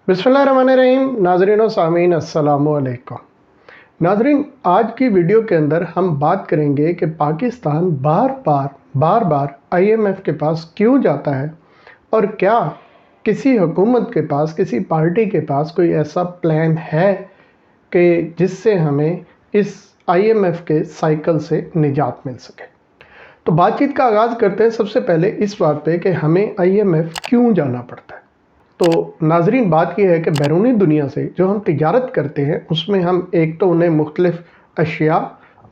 बिस्मिल्लाहिर्रहमानिर्रहीम। नाज़रीन और सामीन अस्सलामु अलैकुम। नाज़रीन, आज की वीडियो के अंदर हम बात करेंगे कि पाकिस्तान बार बार IMF के पास क्यों जाता है और क्या किसी हुकूमत के पास, किसी पार्टी के पास कोई ऐसा प्लान है कि जिससे हमें इस IMF के साइकिल से निजात मिल सके। तो बातचीत का आगाज़ करते हैं सबसे पहले इस बात पे कि हमें IMF क्यों जाना पड़ता है। तो नाजरीन, बात यह है कि बैरूनी दुनिया से जो हम तिजारत करते हैं उसमें हम एक तो उन्हें मुख्तलिफ़ अशिया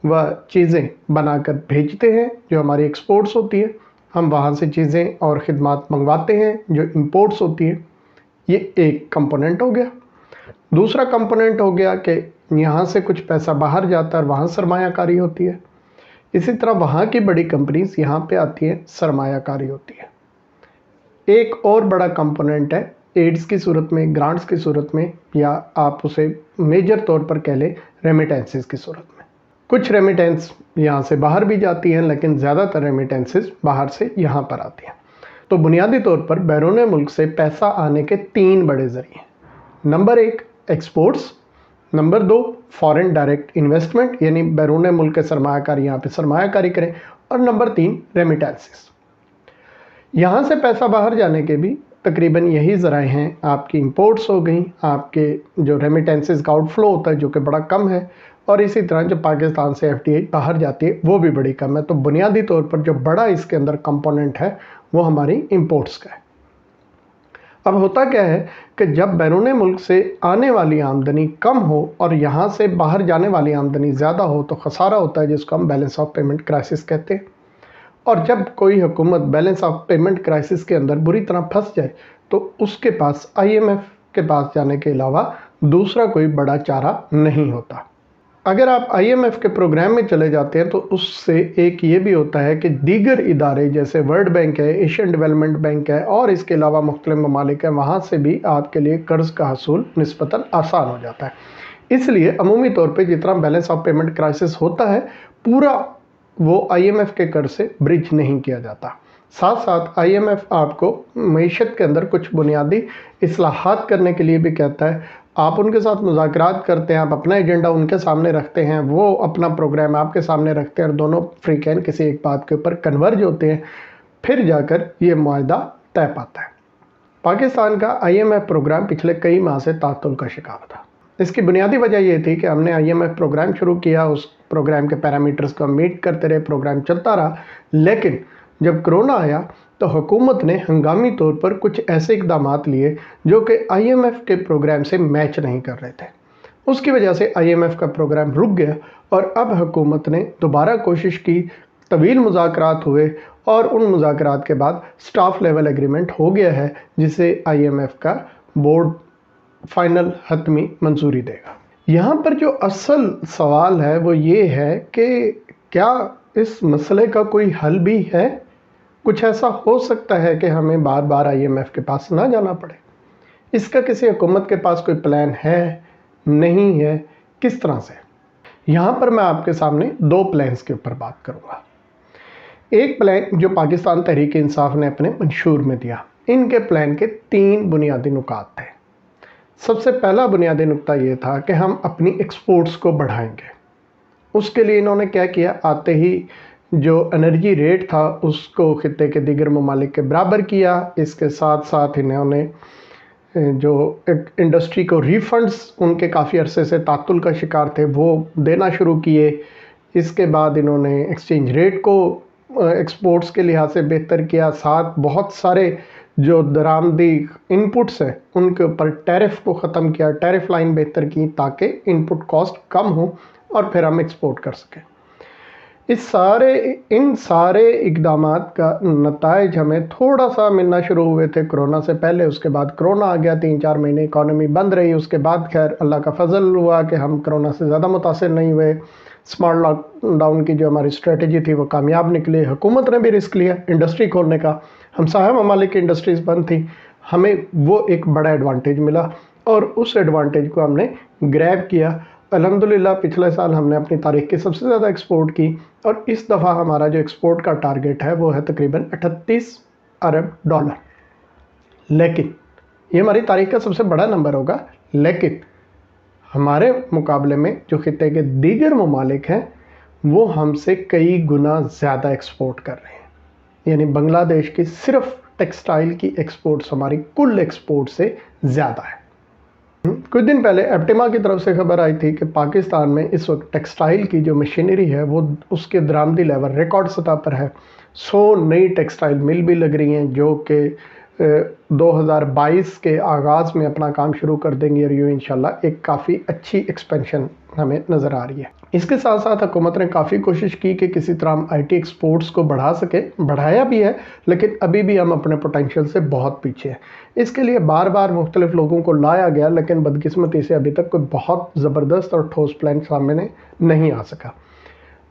व चीज़ें बनाकर भेजते हैं जो हमारी एक्सपोर्ट्स होती है, हम वहाँ से चीज़ें और ख़िदमत मंगवाते हैं जो इंपोर्ट्स होती है। ये एक कंपोनेंट हो गया। दूसरा कंपोनेंट हो गया कि यहाँ से कुछ पैसा बाहर जाता है और वहाँ सरमायाकारी होती है। इसी तरह वहाँ की बड़ी कंपनीज यहाँ पे आती हैं, सरमायाकारी होती है। एक और बड़ा कंपोनेंट है एड्स की सूरत में, ग्रांट्स की सूरत में, या आप उसे मेजर तौर पर कह लें रेमिटेंसेस की सूरत में। कुछ रेमिटेंस यहाँ से बाहर भी जाती हैं लेकिन ज़्यादातर रेमिटेंसेस बाहर से यहाँ पर आती हैं। तो बुनियादी तौर पर बैरून मुल्क से पैसा आने के 3 बड़े ज़रिए हैं। Number 1 exports, number 2 foreign direct investment यानी बैरून मुल्क के सरमायाकारी यहाँ पे सरमायाकारी करें, और नंबर 3 रेमिटेंसेस। यहाँ से पैसा बाहर जाने के भी तकरीबन यही ज़राए हैं। आपकी इंपोर्ट्स हो गई, आपके जो रेमिटेंसेस का आउटफ्लो होता है जो कि बड़ा कम है, और इसी तरह जो पाकिस्तान से FDI बाहर जाती है वो भी बड़ी कम है। तो बुनियादी तौर पर जो बड़ा इसके अंदर कंपोनेंट है वो हमारी इंपोर्ट्स का है। अब होता क्या है कि जब बैरून मुल्क से आने वाली आमदनी कम हो और यहाँ से बाहर जाने वाली आमदनी ज़्यादा हो तो खसारा होता है, जिसको हम बैलेंस ऑफ पेमेंट क्राइसिस कहते हैं। और जब कोई हुकूमत बैलेंस ऑफ पेमेंट क्राइसिस के अंदर बुरी तरह फंस जाए तो उसके पास IMF के पास जाने के अलावा दूसरा कोई बड़ा चारा नहीं होता। अगर आप IMF के प्रोग्राम में चले जाते हैं तो उससे एक ये भी होता है कि दीगर इदारे जैसे वर्ल्ड बैंक है, एशियन डेवलपमेंट बैंक है और इसके अलावा मुख्तलिफ ममालिक है, वहाँ से भी आपके लिए कर्ज का हसूल निस्बतन आसान हो जाता है। इसलिए अमूमी तौर पर जितना बैलेंस ऑफ पेमेंट क्राइसिस होता है पूरा वो IMF के कर्ज से ब्रिज नहीं किया जाता। साथ साथ IMF आपको मईशत के अंदर कुछ बुनियादी इस्लाहात करने के लिए भी कहता है। आप उनके साथ मुज़ाकरात करते हैं, आप अपना एजेंडा उनके सामने रखते हैं, वो अपना प्रोग्राम आपके सामने रखते हैं और दोनों फ्रीकैन किसी एक बात के ऊपर कन्वर्ज होते हैं, फिर जाकर ये मुआहदा तय पाता है। पाकिस्तान का IMF प्रोग्राम पिछले कई माह से तातुल का शिकार था। इसकी बुनियादी वजह ये थी कि हमने IMF प्रोग्राम शुरू किया, उस प्रोग्राम के पैरामीटर्स को मीट करते रहे, प्रोग्राम चलता रहा, लेकिन जब कोरोना आया तो हुकूमत ने हंगामी तौर पर कुछ ऐसे इकदाम लिए जो कि IMF के प्रोग्राम से मैच नहीं कर रहे थे। उसकी वजह से IMF का प्रोग्राम रुक गया और अब हुकूमत ने दोबारा कोशिश की, तवील मुज़ाकरात हुए और उन मुज़ाकरात के बाद स्टाफ लेवल एग्रीमेंट हो गया है जिसे IMF का बोर्ड फाइनल हतमी मंजूरी देगा। यहाँ पर जो असल सवाल है वो ये है कि क्या इस मसले का कोई हल भी है? कुछ ऐसा हो सकता है कि हमें बार बार IMF के पास ना जाना पड़े? इसका किसी हुकूमत के पास कोई प्लान है, नहीं है, किस तरह से? यहाँ पर मैं आपके सामने 2 प्लान्स के ऊपर बात करूँगा। एक प्लान जो पाकिस्तान तहरीक इंसाफ ने अपने मंशूर में दिया, इनके प्लान के 3 बुनियादी नुकात थे। सबसे पहला बुनियादी नुक्ता ये था कि हम अपनी एक्सपोर्ट्स को बढ़ाएंगे। उसके लिए इन्होंने क्या किया, आते ही जो एनर्जी रेट था उसको खित्ते के दीगर ममालिक के बराबर किया। इसके साथ साथ इन्होंने जो इंडस्ट्री को रिफंड्स उनके काफ़ी अरसे से तातुल का शिकार थे वो देना शुरू किए। इसके बाद इन्होंने एक्सचेंज रेट को एक्सपोर्ट्स के लिहाज से बेहतर किया। साथ बहुत सारे जो दरामदी इनपुट्स हैं उनके ऊपर टैरिफ को ख़त्म किया, टैरिफ लाइन बेहतर की ताकि इनपुट कॉस्ट कम हो और फिर हम एक्सपोर्ट कर सकें। इन सारे इक़दामात का नताइज हमें थोड़ा सा मिलना शुरू हुए थे कोरोना से पहले। उसके बाद कोरोना आ गया, 3-4 महीने इकॉनमी बंद रही। उसके बाद खैर अल्लाह का फजल हुआ कि हम कोरोना से ज़्यादा मुतासिर नहीं हुए। स्मार्ट लॉकडाउन की जो हमारी स्ट्रेटजी थी वो कामयाब निकली। हुकूमत ने भी रिस्क लिया इंडस्ट्री खोलने का, हमसाया ममालिक की इंडस्ट्रीज़ बंद थी, हमें वो एक बड़ा एडवांटेज मिला और उस एडवांटेज को हमने ग्रैब किया। अल्हम्दुलिल्लाह पिछले साल हमने अपनी तारीख की सबसे ज़्यादा एक्सपोर्ट की और इस दफ़ा हमारा जो एक्सपोर्ट का टारगेट है वो है तकरीबन $38 अरब। लेकिन ये हमारी तारीख का सबसे बड़ा नंबर होगा, लेकिन हमारे मुकाबले में जो खित्ते के दीगर ममालिक हैं वो हमसे कई गुना ज़्यादा एक्सपोर्ट कर रहे हैं। यानी बांग्लादेश की सिर्फ टेक्सटाइल की एक्सपोर्ट्स हमारी कुल एक्सपोर्ट से ज़्यादा है। कुछ दिन पहले एप्टिमा की तरफ से खबर आई थी कि पाकिस्तान में इस वक्त टेक्सटाइल की जो मशीनरी है वो उसके दरामदी लेवल रिकॉर्ड सतह पर है। 100 नई टेक्सटाइल मिल भी लग रही हैं जो कि 2022 के आगाज़ में अपना काम शुरू कर देंगी और यूँ इंशाल्लाह एक काफ़ी अच्छी एक्सपेंशन हमें नज़र आ रही है। इसके साथ साथ हुकूमत ने काफ़ी कोशिश की कि किसी तरह हम IT एक्सपोर्ट्स को बढ़ा सके, बढ़ाया भी है, लेकिन अभी भी हम अपने पोटेंशियल से बहुत पीछे हैं। इसके लिए बार बार मुख्तलिफ लोगों को लाया गया, लेकिन बदकिस्मती से अभी तक कोई बहुत ज़बरदस्त और ठोस प्लान सामने नहीं आ सका।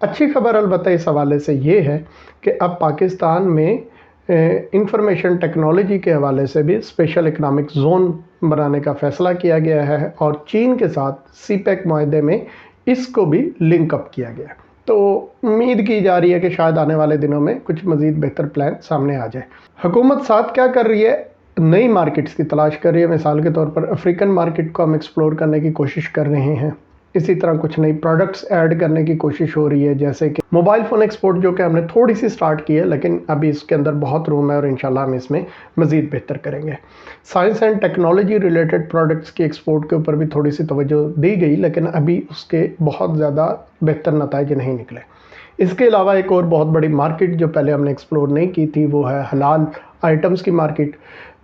अच्छी खबर अलबत्ता इस हवाले से ये है कि अब पाकिस्तान में इंफॉर्मेशन टेक्नोलॉजी के हवाले से भी स्पेशल इकनॉमिक जोन बनाने का फ़ैसला किया गया है और चीन के साथ CPEC माहदे में इसको भी लिंक अप किया गया। तो उम्मीद की जा रही है कि शायद आने वाले दिनों में कुछ मज़ीद बेहतर प्लान सामने आ जाए। हुकूमत साथ क्या कर रही है, नई मार्केट्स की तलाश कर रही है। मिसाल के तौर पर अफ्रीकन मार्केट को हम एक्सप्लोर करने की कोशिश कर रहे हैं। इसी तरह कुछ नई प्रोडक्ट्स ऐड करने की कोशिश हो रही है, जैसे कि मोबाइल फ़ोन एक्सपोर्ट, जो कि हमने थोड़ी सी स्टार्ट की है, लेकिन अभी इसके अंदर बहुत रूम है और इंशाल्लाह हम इसमें मज़ीद बेहतर करेंगे। Science and technology related products की एक्सपोर्ट के ऊपर भी थोड़ी सी तवज्जो दी गई, लेकिन अभी उसके बहुत ज़्यादा बेहतर नताइज नहीं निकले। इसके अलावा एक और बहुत बड़ी मार्केट जो पहले हमने एक्सप्लोर नहीं की थी वो है हलाल आइटम्स की मार्केट।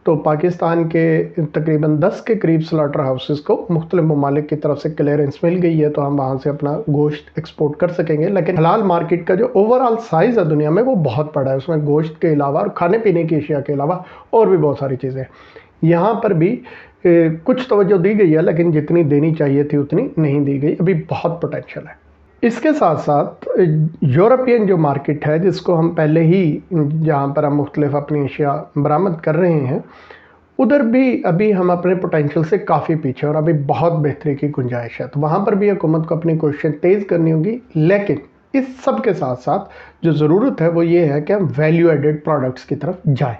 तो पाकिस्तान के तकरीबन 10 के करीब स्लॉटर हाउसेस को मुख्तलिफ ममालिक की तरफ से क्लियरेंस मिल गई है, तो हम वहाँ से अपना गोश्त एक्सपोर्ट कर सकेंगे। लेकिन हलाल मार्केट का जो ओवरऑल साइज़ है दुनिया में वो बहुत बड़ा है। उसमें गोश्त के अलावा और खाने पीने की अशिया के अलावा और भी बहुत सारी चीज़ें हैं। यहाँ पर भी कुछ तवज्जो दी गई है, लेकिन जितनी देनी चाहिए थी उतनी नहीं दी गई। अभी बहुत पोटेंशियल है। इसके साथ साथ यूरोपियन जो मार्केट है, जिसको हम पहले ही, जहाँ पर हम मुख्तलिफ अपनी अशिया बरामद कर रहे हैं, उधर भी अभी हम अपने पोटेंशियल से काफ़ी पीछे और अभी बहुत बेहतरी की गुंजाइश है। तो वहाँ पर भी हुकूमत को अपनी कोशिशें तेज़ करनी होगी। लेकिन इस सब के साथ साथ जो ज़रूरत है वो ये है कि हम वैल्यू एडेड प्रोडक्ट्स की तरफ जाएँ।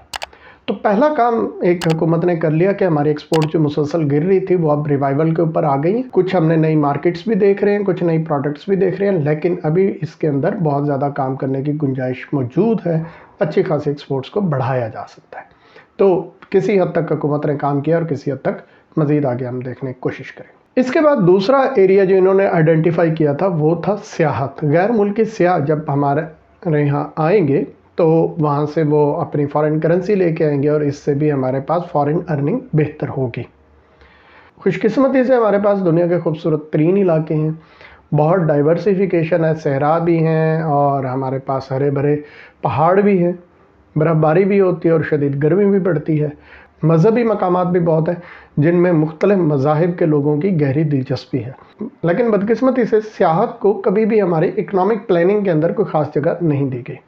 तो पहला काम एक हुकूमत ने कर लिया कि हमारी एक्सपोर्ट जो मुसलसल गिर रही थी वो अब रिवाइवल के ऊपर आ गई है। कुछ हमने नई मार्केट्स भी देख रहे हैं, कुछ नई प्रोडक्ट्स भी देख रहे हैं, लेकिन अभी इसके अंदर बहुत ज़्यादा काम करने की गुंजाइश मौजूद है। अच्छी खासी एक्सपोर्ट्स को बढ़ाया जा सकता है। तो किसी हद तक हुकूमत ने काम किया और किसी हद तक मज़ीद आगे हम देखने की कोशिश करें। इसके बाद दूसरा एरिया जो इन्होंने आइडेंटिफाई किया था वो था सियाहत। गैर मुल्की सियाह जब हमारे यहाँ आएंगे तो वहाँ से वो अपनी फ़ॉरेन करेंसी लेके आएंगे और इससे भी हमारे पास फ़ॉरेन अर्निंग बेहतर होगी। खुशकिस्मती से हमारे पास दुनिया के खूबसूरत तरीन इलाके हैं, बहुत डाइवर्सिफिकेशन है, सहरा भी हैं और हमारे पास हरे भरे पहाड़ भी हैं, बर्फ़बारी भी होती है और शदीद गर्मी भी पड़ती है। मज़हबी मकामात भी बहुत है जिनमें मुख्तलिफ मज़ाहिब के लोगों की गहरी दिलचस्पी है। लेकिन बदकिस्मती से सियाहत को कभी भी हमारी इकनॉमिक प्लानिंग के अंदर कोई ख़ास जगह नहीं दी गई।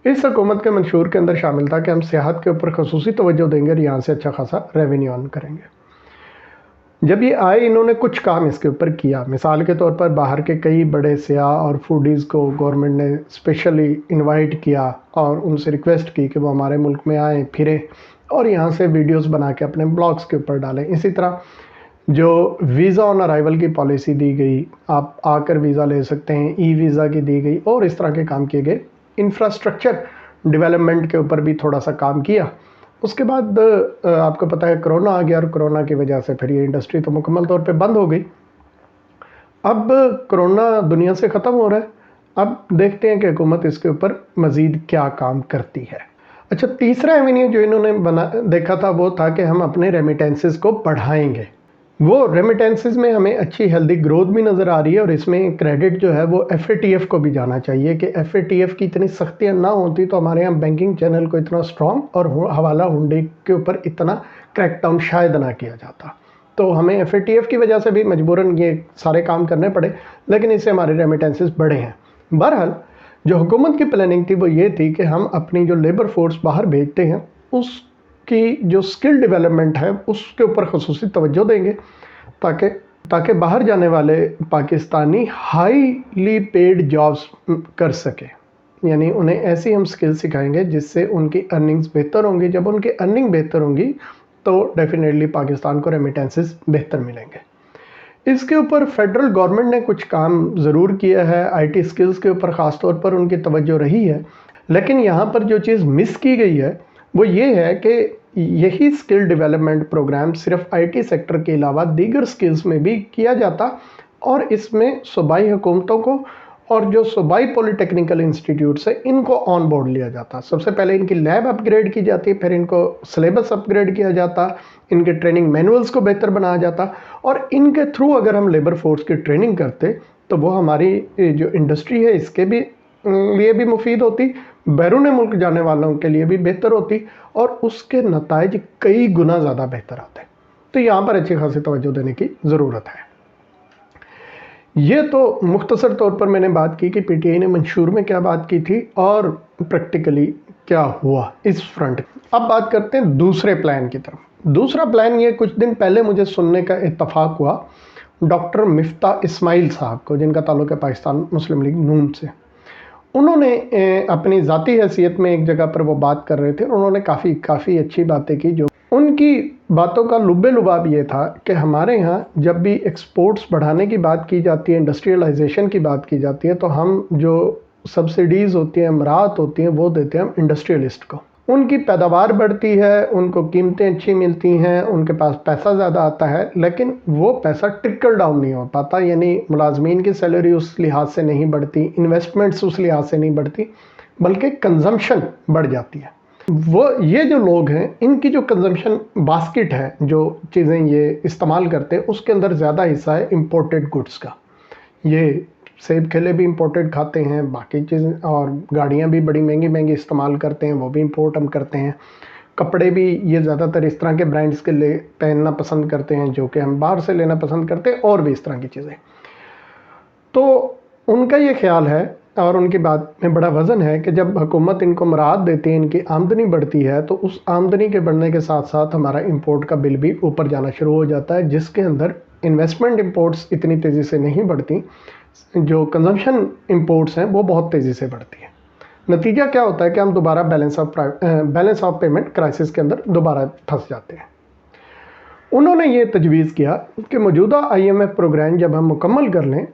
इस हुकूमत के मंशूर के अंदर शामिल था कि हम सियाहत के ऊपर खसूसी तवज्जो देंगे और यहाँ से अच्छा खासा रेवेन्यू अर्न करेंगे। जब ये आए इन्होंने कुछ काम इसके ऊपर किया। मिसाल के तौर पर बाहर के कई बड़े सियाह और फूडीज़ को गवर्नमेंट ने स्पेशली इनवाइट किया और उनसे रिक्वेस्ट की कि वो हमारे मुल्क में आएँ, फिरें और यहाँ से वीडियोस बना के अपने ब्लॉग्स के ऊपर डालें। इसी तरह जो वीज़ा ऑन अराइवल की पॉलिसी दी गई, आप आकर वीज़ा ले सकते हैं, वीज़ा की दी गई और इस तरह के काम किए गए। इंफ्रास्ट्रक्चर डेवलपमेंट के ऊपर भी थोड़ा सा काम किया। उसके बाद आपको पता है कोरोना आ गया और कोरोना की वजह से फिर ये इंडस्ट्री तो मुकम्मल तौर पे बंद हो गई। अब कोरोना दुनिया से ख़त्म हो रहा है, अब देखते हैं कि हुकूमत इसके ऊपर मज़ीद क्या काम करती है। अच्छा, तीसरा एवेन्यू जो इन्होंने देखा था वो था कि हम अपने रेमिटेंसेस को बढ़ाएंगे। वो रेमिटेंसेस में हमें अच्छी हेल्दी ग्रोथ भी नज़र आ रही है और इसमें क्रेडिट जो है वो FATF को भी जाना चाहिए कि FATF की इतनी सख्तियाँ ना होती तो हमारे यहाँ बैंकिंग चैनल को इतना स्ट्रॉन्ग और हवाला हुंडी के ऊपर इतना क्रैकडाउन शायद ना किया जाता। तो हमें FATF की वजह से भी मजबूरन ये सारे काम करने पड़े, लेकिन इससे हमारे रेमिटेंसेस बढ़े हैं। बहरहाल जो हुकूमत की प्लानिंग थी वो ये थी कि हम अपनी जो लेबर फोर्स बाहर भेजते हैं उसकी जो स्किल डेवलपमेंट है उसके ऊपर खसूसी तवज्जो देंगे ताकि बाहर जाने वाले पाकिस्तानी हाईली पेड जॉब्स कर सके। यानी उन्हें ऐसी हम स्किल सिखाएंगे जिससे उनकी अर्निंग्स बेहतर होंगी। जब उनकी अर्निंग बेहतर होंगी तो डेफिनेटली पाकिस्तान को रेमिटेंसेस बेहतर मिलेंगे। इसके ऊपर फेडरल गवर्नमेंट ने कुछ काम ज़रूर किया है, आईटी स्किल्स के ऊपर ख़ास तौर पर उनकी तवज्जो रही है, लेकिन यहाँ पर जो चीज़ मिस की गई है वो ये है कि यही स्किल डेवलपमेंट प्रोग्राम सिर्फ आईटी सेक्टर के अलावा दीगर स्किल्स में भी किया जाता और इसमें सूबाई हुकूमतों को और जो सूबाई पॉलिटेक्निकल इंस्टीट्यूट्स है इनको ऑन बोर्ड लिया जाता। सबसे पहले इनकी लैब अपग्रेड की जाती, फिर इनको सिलेबस अपग्रेड किया जाता, इनके ट्रेनिंग मैनुअल्स को बेहतर बनाया जाता और इनके थ्रू अगर हम लेबर फोर्स की ट्रेनिंग करते तो वो हमारी जो इंडस्ट्री है इसके भी लिए भी मुफीद होती, बैरून मुल्क जाने वालों के लिए भी बेहतर होती और उसके नताइज कई गुना ज़्यादा बेहतर आते। तो यहाँ पर अच्छी खासी तवज्जो देने की ज़रूरत है। ये तो मुख्तसर तौर पर मैंने बात की कि पीटीआई ने मंशूर में क्या बात की थी और प्रैक्टिकली क्या हुआ इस फ्रंट। अब बात करते हैं दूसरे प्लान की तरफ। दूसरा प्लान ये कुछ दिन पहले मुझे सुनने का इत्तफाक हुआ डॉक्टर मिफ्ता इस्माइल साहब को, जिनका ताल्लुक़ है पाकिस्तान मुस्लिम लीग नून से। उन्होंने अपनी ज़ाती हैसियत में एक जगह पर वो बात कर रहे थे और उन्होंने काफ़ी अच्छी बातें की। जो उनकी बातों का लुब्बे लुबाब ये था कि हमारे यहाँ जब भी एक्सपोर्ट्स बढ़ाने की बात की जाती है, इंडस्ट्रियलाइजेशन की बात की जाती है, तो हम जो सब्सिडीज़ होती हैं, अमरात होती हैं, वो देते हैं हम इंडस्ट्रियलिस्ट को। उनकी पैदावार बढ़ती है, उनको कीमतें अच्छी मिलती हैं, उनके पास पैसा ज़्यादा आता है, लेकिन वो पैसा ट्रिकल डाउन नहीं हो पाता, यानी मुलाजमीन की सैलरी उस लिहाज से नहीं बढ़ती, इन्वेस्टमेंट्स उस लिहाज से नहीं बढ़ती, बल्कि कंजम्पशन बढ़ जाती है। वो ये जो लोग हैं इनकी जो कंजम्पशन बास्केट है, जो चीज़ें ये इस्तेमाल करते हैं, उसके अंदर ज़्यादा हिस्सा है इम्पोर्टेड गुड्स का। ये सेब केले भी इंपोर्टेड खाते हैं, बाकी चीज़ें और गाड़ियाँ भी बड़ी महंगी महंगी इस्तेमाल करते हैं, वो भी इंपोर्ट हम करते हैं। कपड़े भी ये ज़्यादातर इस तरह के ब्रांड्स के ले पहनना पसंद करते हैं जो कि हम बाहर से लेना पसंद करते हैं, और भी इस तरह की चीज़ें। तो उनका ये ख्याल है और उनकी बात में बड़ा वज़न है कि जब हुकूमत इनको मराहत देती है, इनकी आमदनी बढ़ती है, तो उस आमदनी के बढ़ने के साथ साथ हमारा इंपोर्ट का बिल भी ऊपर जाना शुरू हो जाता है, जिसके अंदर इन्वेस्टमेंट इंपोर्ट्स इतनी तेज़ी से नहीं बढ़ती, जो कंजम्पशन इंपोर्ट्स हैं वो बहुत तेज़ी से बढ़ती है। नतीजा क्या होता है कि हम दोबारा बैलेंस ऑफ पेमेंट क्राइसिस के अंदर दोबारा फंस जाते हैं। उन्होंने ये तजवीज़ किया कि मौजूदा IMF प्रोग्राम जब हम मुकम्मल कर लें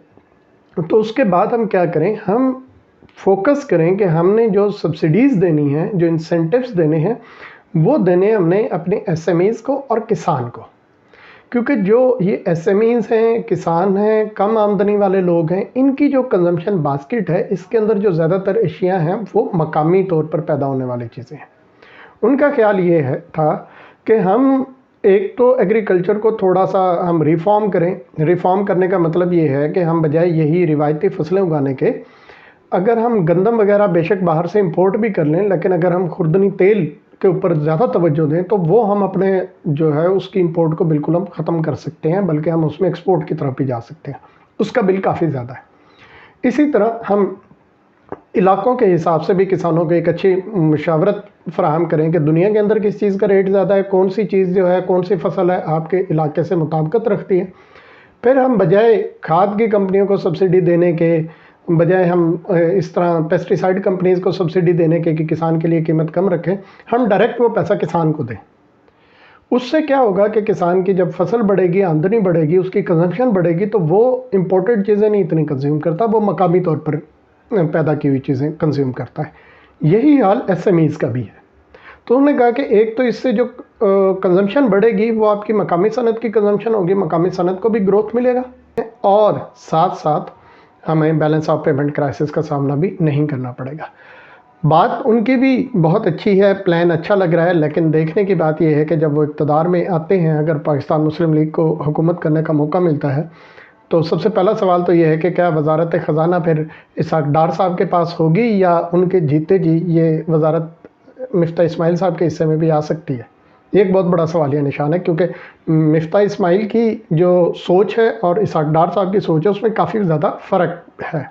तो उसके बाद हम क्या करें, हम फोकस करें कि हमने जो सब्सिडीज़ देनी है, जो इंसेंटिव्स देने हैं, वो देने हमने अपने SMEs को और किसान को, क्योंकि जो ये SMEs हैं, किसान हैं, कम आमदनी वाले लोग हैं, इनकी जो कंजम्पशन बास्केट है इसके अंदर जो ज़्यादातर अशिया हैं वो मकामी तौर पर पैदा होने वाली चीज़ें हैं। उनका ख्याल ये है था कि हम एक तो एग्रीकल्चर को थोड़ा सा हम रिफॉर्म करें। रिफॉर्म करने का मतलब ये है कि हम बजाय यही रिवायती फसलें उगाने के, अगर हम गंदम वगैरह बेशक बाहर से इंपोर्ट भी कर लें, लेकिन अगर हम खुर्दनी तेल के ऊपर ज़्यादा तवज्जो दें तो वो हम अपने जो है उसकी इंपोर्ट को बिल्कुल हम ख़त्म कर सकते हैं, बल्कि हम उसमें एक्सपोर्ट की तरफ भी जा सकते हैं। उसका बिल काफ़ी ज़्यादा है। इसी तरह हम इलाकों के हिसाब से भी किसानों को एक अच्छी मुशावरत फ़राहम करें कि दुनिया के अंदर किस चीज़ का रेट ज़्यादा है, कौन सी चीज़ जो है, कौन सी फसल है आपके इलाके से मुताबिकत रखती है। फिर हम बजाय खाद की कंपनियों को सब्सिडी देने के बजाय हम इस तरह पेस्टिसाइड कंपनीज़ को सब्सिडी देने के कि किसान के लिए कीमत कम रखें, हम डायरेक्ट वो पैसा किसान को दें। उससे क्या होगा कि किसान की जब फसल बढ़ेगी, आमदनी बढ़ेगी, उसकी कंजम्पशन बढ़ेगी, तो वो इम्पोर्टेड चीज़ें नहीं इतनी कंज्यूम करता, वो मकामी तौर पर पैदा की हुई चीज़ें कंज्यूम करता है। यही हाल SMEs का भी है। तो उन्होंने कहा कि एक तो इससे जो कंजम्पशन बढ़ेगी वो आपकी मकामी सनत की कंजम्पशन होगी, मकामी सनत को भी ग्रोथ मिलेगा, और साथ साथ हमें बैलेंस ऑफ पेमेंट क्राइसिस का सामना भी नहीं करना पड़ेगा। बात उनकी भी बहुत अच्छी है, प्लान अच्छा लग रहा है, लेकिन देखने की बात यह है कि जब वो इक़्तिदार में आते हैं, अगर पाकिस्तान मुस्लिम लीग को हुकूमत करने का मौका मिलता है, तो सबसे पहला सवाल तो ये है कि क्या वजारत ख़ज़ाना फिर इसहाक़ डार साहब के पास होगी या उनके जीते जी ये वजारत मिफ्ता इस्माइल साहब के हिस्से में भी आ सकती है। एक बहुत बड़ा सवालिया निशान है, क्योंकि मिफ्ता इस्माइल की जो सोच है और इसहाक़ डार साहब की सोच है उसमें काफ़ी ज़्यादा फ़र्क है।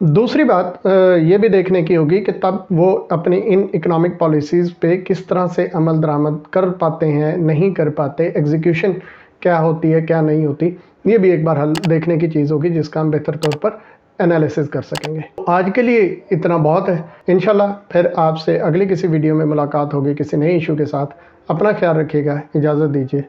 दूसरी बात ये भी देखने की होगी कि तब वो अपनी इन इकनॉमिक पॉलिसीज़ पे किस तरह से अमल दरामद कर पाते हैं, नहीं कर पाते, एग्जीक्यूशन क्या होती है, क्या नहीं होती, ये भी एक बार हल देखने की चीज़ होगी जिसका हम बेहतर तौर पर एनालिसिस कर सकेंगे। आज के लिए इतना बहुत है। इंशाल्लाह फिर आपसे अगली किसी वीडियो में मुलाकात होगी किसी नए इशू के साथ। اپنا خیال رکھیے گا، اجازت دیجیے،